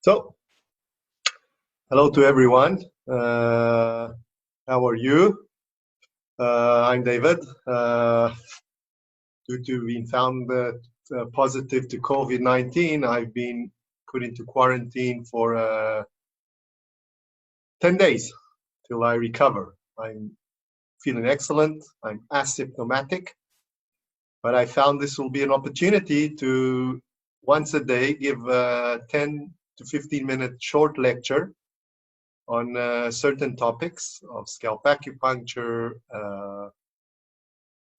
So, hello to everyone. How are you? I'm David. Due to being found positive to COVID-19, I've been put into quarantine for 10 days till I recover. I'm feeling excellent. I'm asymptomatic, but I found this will be an opportunity to once a day give 10 to 15-minute short lecture on certain topics of scalp acupuncture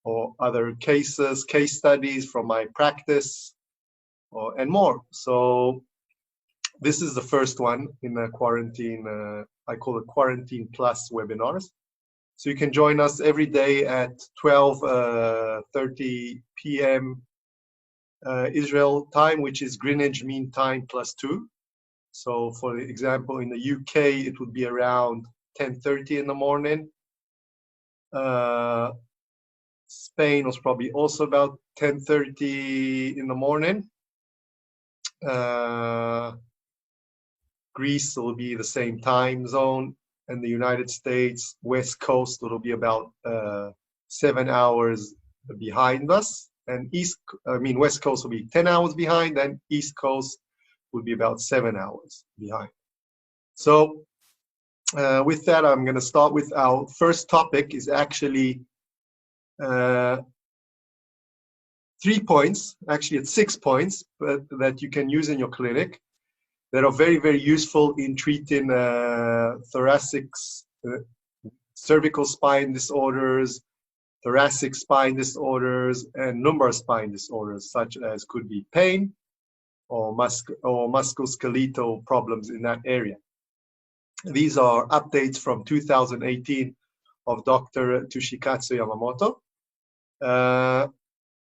or other cases, case studies from my practice, and more. So this is the first one in a quarantine. I call it Quarantine Plus webinars. So you can join us every day at 12:30 p.m. Israel time, which is Greenwich Mean Time +2. So for example, in the UK, it would be around 10:30 in the morning. Spain was probably also about 10:30 in the morning. Greece will be the same time zone, and the United States, West Coast, will be about 7 hours behind us. And West Coast will be 10 hours behind, and East Coast would be about 7 hours behind. So with that, I'm going to start with our first topic. Is actually 3 points. Actually, it's 6 points, but that you can use in your clinic that are very, very useful in treating thoracic, cervical spine disorders, thoracic spine disorders, and lumbar spine disorders, such as could be pain or musculoskeletal problems in that area. These are updates from 2018 of Dr. Toshikatsu Yamamoto.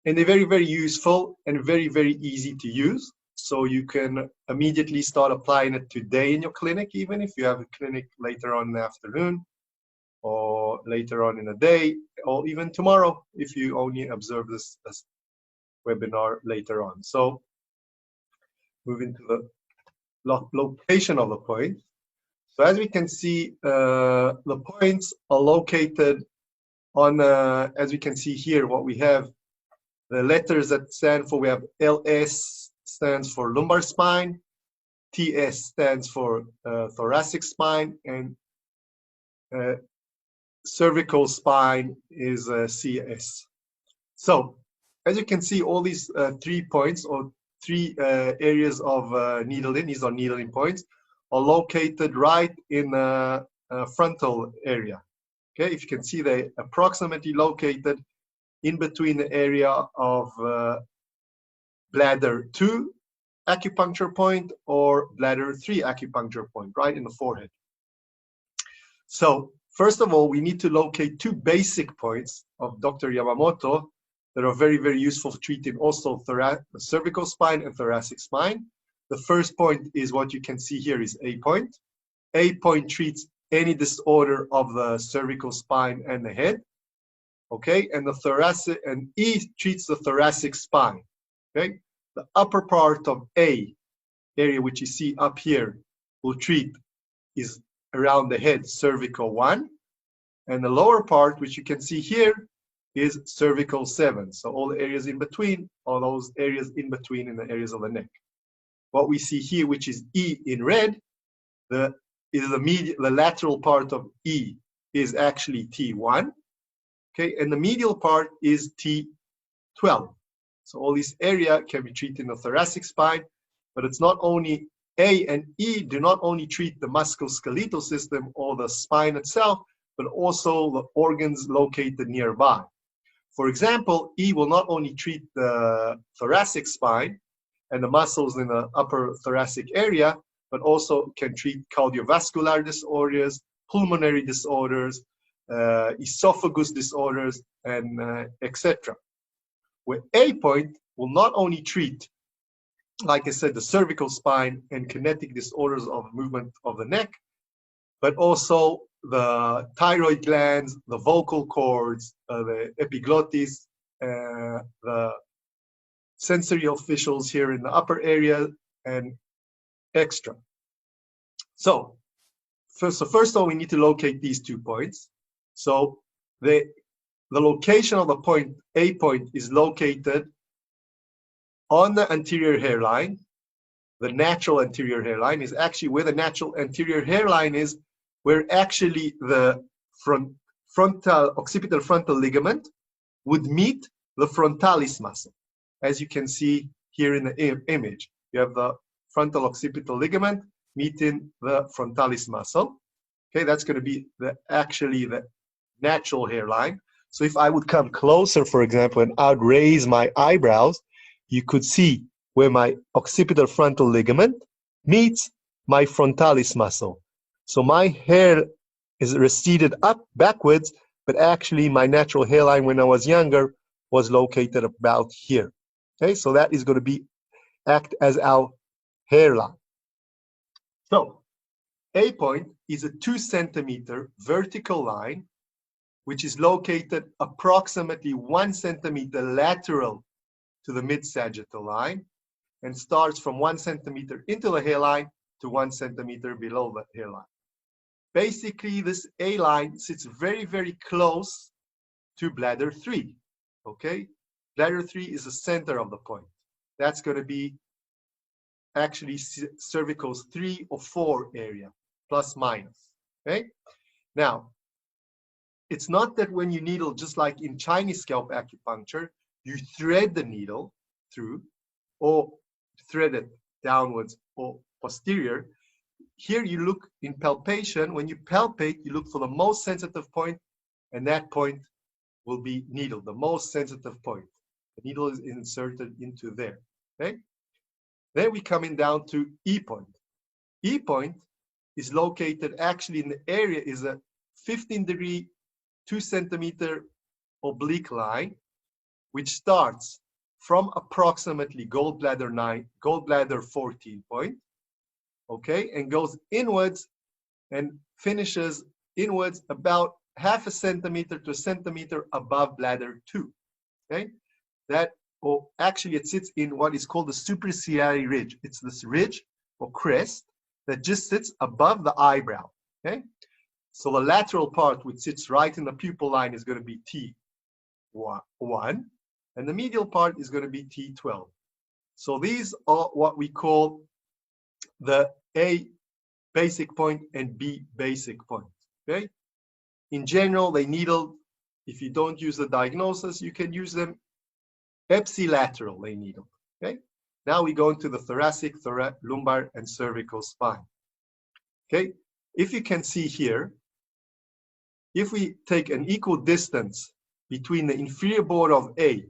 And they're very, very useful and very, very easy to use. So you can immediately start applying it today in your clinic, even if you have a clinic later on in the afternoon or later on in the day, or even tomorrow if you only observe this webinar later on. So moving to the location of the point. So as we can see, the points are located on, as we can see here, what we have, the letters that stand for, we have LS stands for lumbar spine, TS stands for thoracic spine, and cervical spine is CS. So as you can see, all these 3 points or 3 areas of needling, these are needling points, are located right in the frontal area. Okay, if you can see, they approximately located in between the area of bladder 2 acupuncture point or bladder 3 acupuncture point, right in the forehead. So first of all, we need to locate 2 basic points of Dr. Yamamoto that are very, very useful for treating also cervical spine and thoracic spine. The first point is what you can see here is A point. A point treats any disorder of the cervical spine and the head. Okay, and the thoracic, and E treats the thoracic spine. Okay, the upper part of A area, which you see up here, will treat is around the head, cervical 1, and the lower part, which you can see here, is cervical 7. So all the areas in between are those areas in between in the areas of the neck. What we see here, which is E in red, the lateral part of E is actually T1. Okay, and the medial part is T12. So all this area can be treated in the thoracic spine, but it's not only A and E do not only treat the musculoskeletal system or the spine itself, but also the organs located nearby. For example, E will not only treat the thoracic spine and the muscles in the upper thoracic area, but also can treat cardiovascular disorders, pulmonary disorders, esophagus disorders, and etc. Where A point will not only treat, like I said, the cervical spine and kinetic disorders of movement of the neck, but also the thyroid glands, the vocal cords, the epiglottis, the sensory officials here in the upper area, and extra. So first of all, we need to locate these 2 points. So the location of the point, A point, is located on the anterior hairline. The natural anterior hairline is actually where the natural anterior hairline is, where actually the occipital frontal ligament would meet the frontalis muscle. As you can see here in the image, you have the frontal occipital ligament meeting the frontalis muscle. Okay, that's going to be actually the natural hairline. So if I would come closer, for example, and I'd raise my eyebrows, you could see where my occipital frontal ligament meets my frontalis muscle. So my hair is receded up backwards, but actually my natural hairline when I was younger was located about here. Okay, so that is going to act as our hairline. So A point is a 2 centimeter vertical line, which is located approximately 1 centimeter lateral to the mid-sagittal line and starts from 1 centimeter into the hairline to 1 centimeter below the hairline. Basically, this A line sits very, very close to bladder 3, okay? Bladder 3 is the center of the point. That's going to be actually cervicals 3 or 4 area, plus minus, okay? Now, it's not that when you needle, just like in Chinese scalp acupuncture, you thread the needle through or thread it downwards or posterior. Here you look in palpation. When you palpate, you look for the most sensitive point, and that point will be needle, the most sensitive point. The needle is inserted into there, okay? Then we come in down to E point. E point is located actually in the area is a 15-degree, 2 centimeter oblique line, which starts from approximately gallbladder 14 point, okay, and goes inwards and finishes inwards about 0.5 centimeter to 1 centimeter above bladder 2, okay? That, or actually it sits in what is called the superciliary ridge. It's this ridge or crest that just sits above the eyebrow, okay? So the lateral part, which sits right in the pupil line, is going to be T1, and the medial part is going to be T12. So these are what we call the A basic point and B basic point, okay? In general, they needle, if you don't use the diagnosis, you can use them ipsilateral, they needle, okay? Now we go into the thoracic, lumbar, and cervical spine, okay? If you can see here, if we take an equal distance between the inferior border of A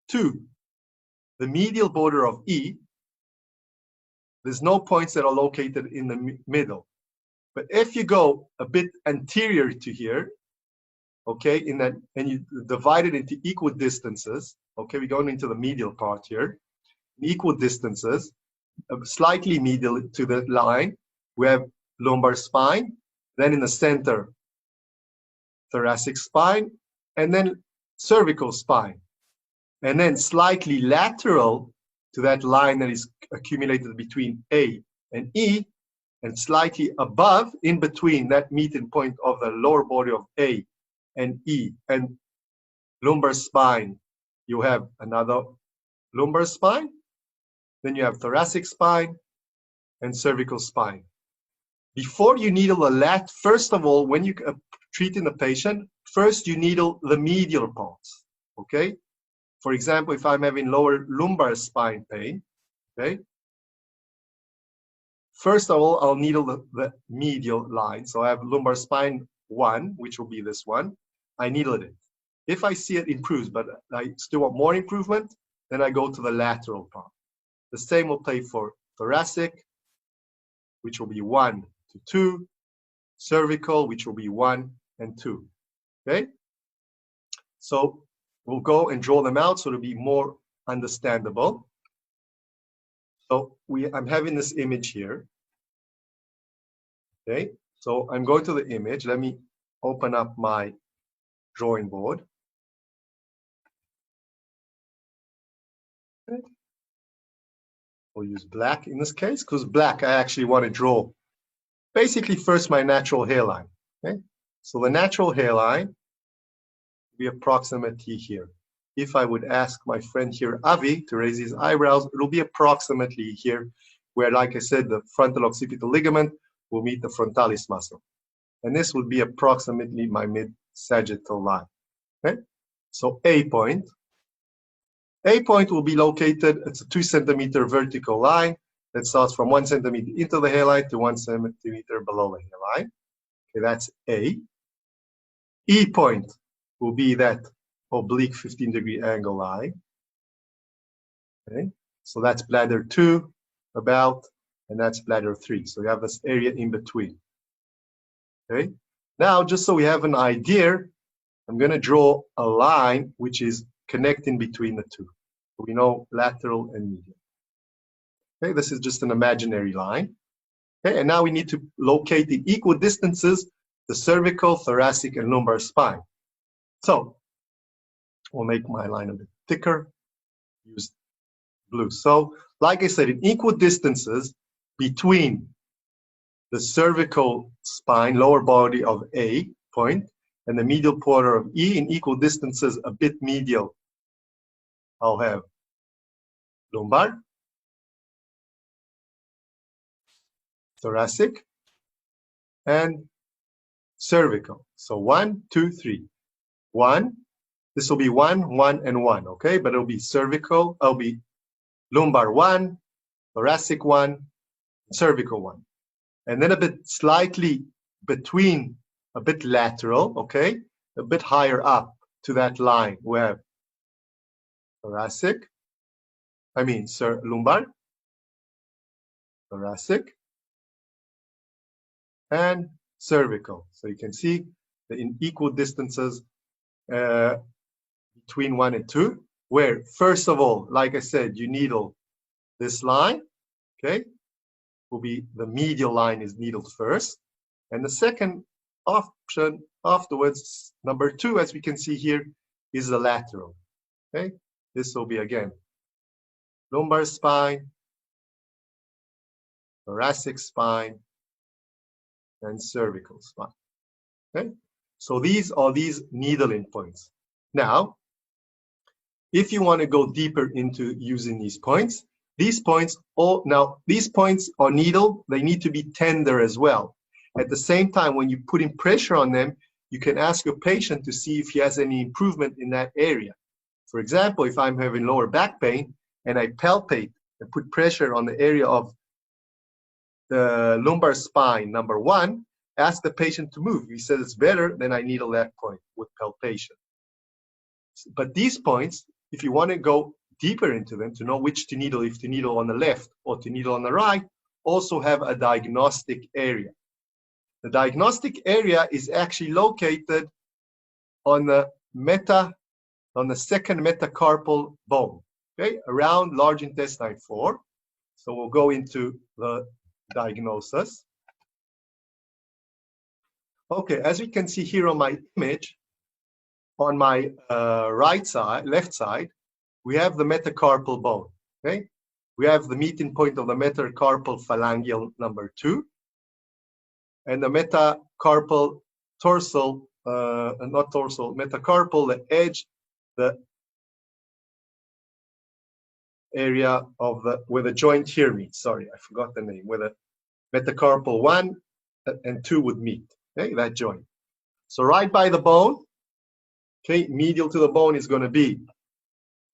to the medial border of E, there's no points that are located in the middle. But if you go a bit anterior to here, okay, in that, and you divide it into equal distances, okay, we're going into the medial part here, equal distances, slightly medial to the line, we have lumbar spine, then in the center, thoracic spine, and then cervical spine. And then slightly lateral to that line that is accumulated between A and E, and slightly above, in between that meeting point of the lower body of A and E and lumbar spine, you have another lumbar spine, then you have thoracic spine and cervical spine. Before you needle the first of all, when you treating the patient, first you needle the medial parts, okay? For example, if I'm having lower lumbar spine pain, okay? First of all, I'll needle the medial line. So I have lumbar spine 1, which will be this one. I needled it. If I see it improves, but I still want more improvement, then I go to the lateral part. The same will play for thoracic, which will be 1 to 2, cervical, which will be 1 and 2, okay? So we'll go and draw them out so it'll be more understandable. So I'm having this image here, okay? So I'm going to the image. Let me open up my drawing board. Okay. We'll use black in this case, because black, I actually want to draw basically first my natural hairline. Okay, so the natural hairline will be approximately here. If I would ask my friend here, Avi, to raise his eyebrows, it'll be approximately here, where, like I said, the frontal occipital ligament will meet the frontalis muscle. And this would be approximately my mid-sagittal line. Okay, so A point. A point will be located, it's a 2 centimeter vertical line that starts from 1 centimeter into the hairline to 1 centimeter below the hairline. Okay, that's A. E point will be that oblique 15-degree angle line. Okay, so that's bladder 2 about, and that's bladder 3. So you have this area in between. Okay, now just so we have an idea, I'm going to draw a line which is connecting between the two. We know lateral and medial. Okay, this is just an imaginary line. Okay, and now we need to locate in equal distances the cervical, thoracic, and lumbar spine. So we'll make my line a bit thicker, use blue. So like I said, in equal distances between the cervical spine, lower body of A point, and the medial border of E, in equal distances a bit medial, I'll have lumbar, thoracic, and cervical. So 1, 2, 3. 1, this will be 1, 1, and 1, okay? But it'll be cervical, it'll be lumbar 1, thoracic 1, cervical 1. And then a bit slightly between, a bit lateral, okay? A bit higher up to that line, we have thoracic, lumbar, thoracic, and cervical. So you can see that in equal distances between 1 and 2, where first of all, like I said, you needle this line, okay? Will be the medial line is needled first. And the second option afterwards, number 2, as we can see here, is the lateral, okay? This will be again lumbar spine, thoracic spine, and cervical spine. Okay, so these are these needling points. Now, if you want to go deeper into using these points are needled, they need to be tender as well. At the same time, when you're putting pressure on them, you can ask your patient to see if he has any improvement in that area. For example, if I'm having lower back pain and I palpate and put pressure on the area of the lumbar spine, number 1, ask the patient to move. If he says it's better, then I needle that point with palpation. But these points, if you want to go deeper into them to know which to needle, if to needle on the left or to needle on the right, also have a diagnostic area. The diagnostic area is actually located on the second metacarpal bone, okay, around large intestine 4. So we'll go into the diagnosis. Okay, as we can see here on my image, on my left side, we have the metacarpal bone, okay? We have the meeting point of the metacarpal phalangeal number 2, and the metacarpal metacarpal, the edge, the area of where the joint here meets. Sorry, I forgot the name, where the metacarpal 1 and 2 would meet, okay, that joint. So right by the bone, okay, medial to the bone is going to be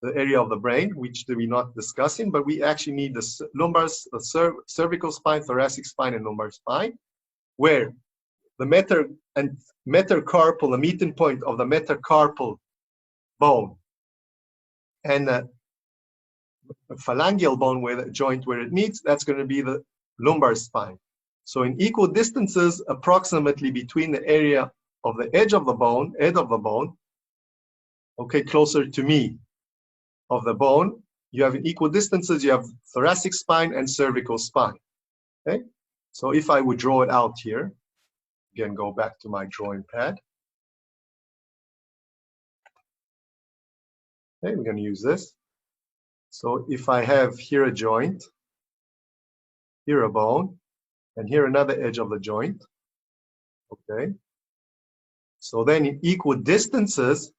the area of the brain, which we're not discussing, but we actually need the lumbar, the cervical spine, thoracic spine, and lumbar spine, where the metacarpal, the meeting point of the metacarpal bone and the phalangeal bone, where the joint where it meets, that's going to be the lumbar spine. So in equal distances, approximately between the area of the edge of the bone, okay, closer to me, of the bone, you have in equal distances, you have thoracic spine and cervical spine, okay? So if I would draw it out here, again, go back to my drawing pad. Okay, we're going to use this. So if I have here a joint, here a bone, and here another edge of the joint. Okay. So then in equal distances,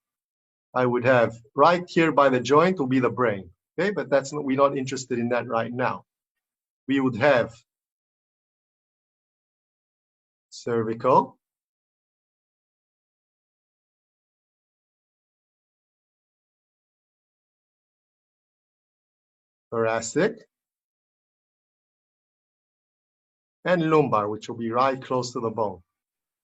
I would have right here by the joint will be the brain. Okay, but that's not, we're not interested in that right now. We would have cervical, thoracic, and lumbar, which will be right close to the bone.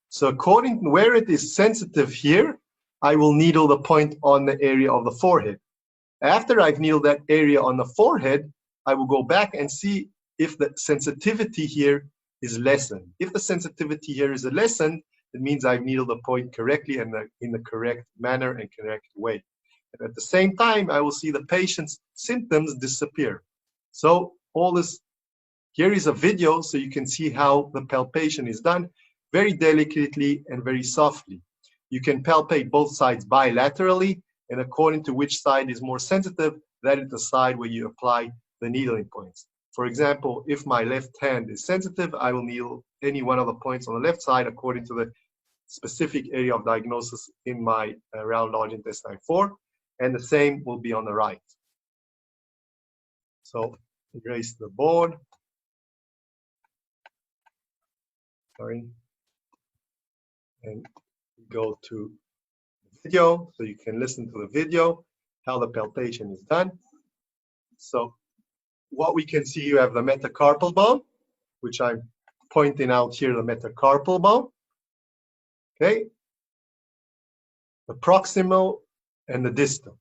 So according to where it is sensitive here, I will needle the point on the area of the forehead. After I've needled that area on the forehead, I will go back and see if the sensitivity here is lessened. If the sensitivity here is lessened, it means I've needled the point correctly and in the correct manner and correct way. And at the same time, I will see the patient's symptoms disappear. So all this, here is a video so you can see how the palpation is done very delicately and very softly. You can palpate both sides bilaterally, and according to which side is more sensitive, that is the side where you apply the needling points. For example, if my left hand is sensitive, I will needle any one of the points on the left side according to the specific area of diagnosis in my round large intestine 4, and the same will be on the right. So erase the board. Sorry. And go to video so you can listen to the video how the palpation is done. So what we can see, you have the metacarpal bone, which I'm pointing out here, the metacarpal bone. Okay, the proximal and the distal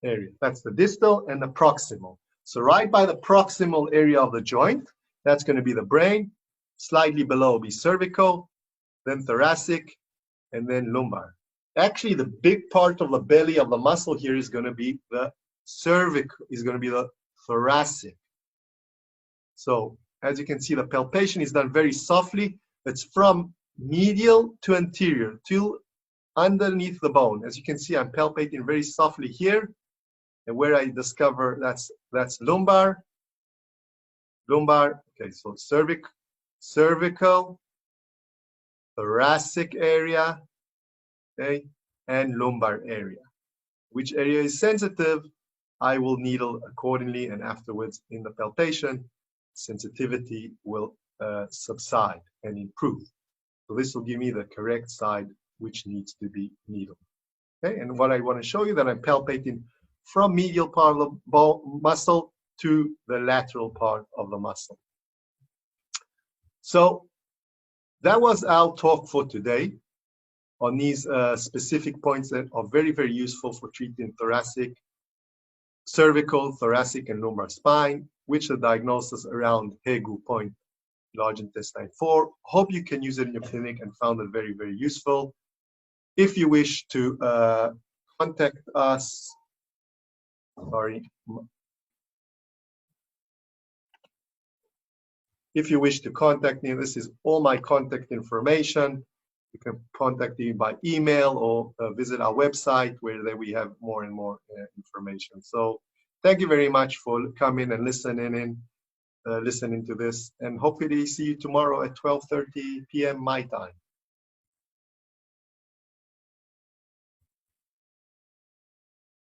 area. That's the distal and the proximal. So right by the proximal area of the joint, that's going to be the brain. Slightly below will be cervical, then thoracic, and then lumbar. Actually, the big part of the belly of the muscle here is going to be the cervical, is going to be the thoracic. So as you can see, the palpation is done very softly. It's from medial to anterior, to underneath the bone. As you can see, I'm palpating very softly here. And where I discover that's lumbar. Lumbar, okay, so cervical, thoracic area, okay, and lumbar area. Which area is sensitive, I will needle accordingly, and afterwards in the palpation, sensitivity will subside and improve. So this will give me the correct side which needs to be needled. Okay, and what I want to show you that I'm palpating from medial part of the bone muscle to the lateral part of the muscle. So that was our talk for today on these specific points that are very, very useful for treating thoracic, cervical, thoracic, and lumbar spine, which are diagnosis around Hegu point, large intestine 4. Hope you can use it in your clinic and found it very, very useful. If you wish to contact us, if you wish to contact me, this is all my contact information. You can contact me by email or visit our website where we have more and more information. So thank you very much for coming and listening to this, and hopefully see you tomorrow at 12:30 p.m. my time.